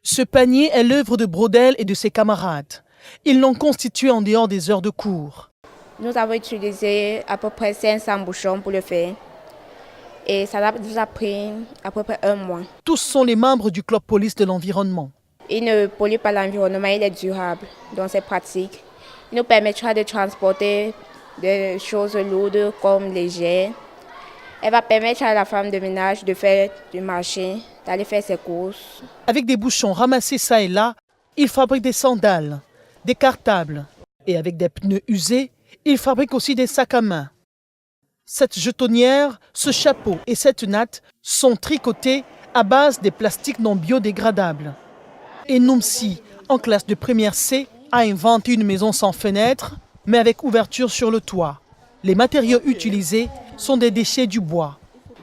Ce panier est l'œuvre de Brodel et de ses camarades. Ils l'ont constitué en dehors des heures de cours. Nous avons utilisé à peu près 500 bouchons pour le faire. Et ça nous a pris à peu près 1 mois. Tous sont les membres du club police de l'environnement. Il ne pollue pas l'environnement, il est durable, donc c'est pratique. Il nous permettra de transporter des choses lourdes comme les jets. Elle va permettre à la femme de ménage de faire du marché, d'aller faire ses courses. Avec des bouchons ramassés ça et là, ils fabriquent des sandales, des cartables. Et avec des pneus usés, ils fabriquent aussi des sacs à main. Cette jetonnière, ce chapeau et cette natte sont tricotés à base des plastiques non biodégradables. Et Noumsi, en classe de première C, a inventé une maison sans fenêtre, mais avec ouverture sur le toit. Les matériaux utilisés sont des déchets du bois.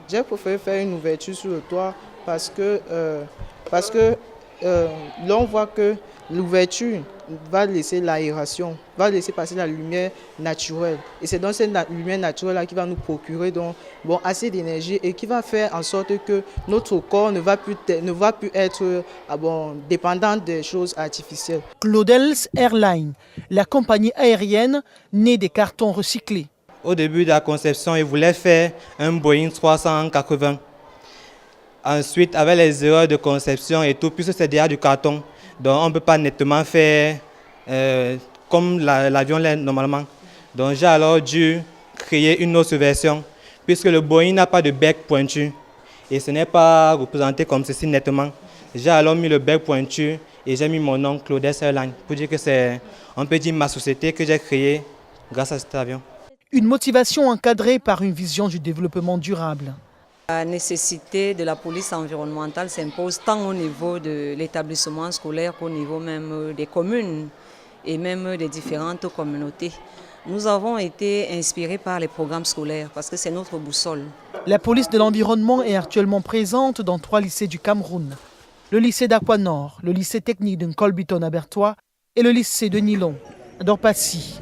J'ai préféré faire une ouverture sur le toit parce que l'on voit que l'ouverture va laisser l'aération, va laisser passer la lumière naturelle. Et c'est donc cette lumière naturelle-là qui va nous procurer donc, assez d'énergie et qui va faire en sorte que notre corps ne va plus être dépendant des choses artificielles. Claudels Airlines, la compagnie aérienne née des cartons recyclés. Au début de la conception, ils voulaient faire un Boeing 380. Ensuite, avec les erreurs de conception et tout, puisque c'est déjà du carton, donc on ne peut pas nettement faire comme l'avion l'est normalement. Donc j'ai alors dû créer une autre version, puisque le Boeing n'a pas de bec pointu et ce n'est pas représenté comme ceci nettement. J'ai alors mis le bec pointu et j'ai mis mon nom Claudels Airlines pour dire que c'est, on peut dire, ma société que j'ai créée grâce à cet avion. Une motivation encadrée par une vision du développement durable. La nécessité de la police environnementale s'impose tant au niveau de l'établissement scolaire qu'au niveau même des communes et même des différentes communautés. Nous avons été inspirés par les programmes scolaires parce que c'est notre boussole. La police de l'environnement est actuellement présente dans 3 lycées du Cameroun. Le lycée d'Aqua-Nord, le lycée technique de Nkolbiton à Bertois et le lycée de Nilon à Dorpassi.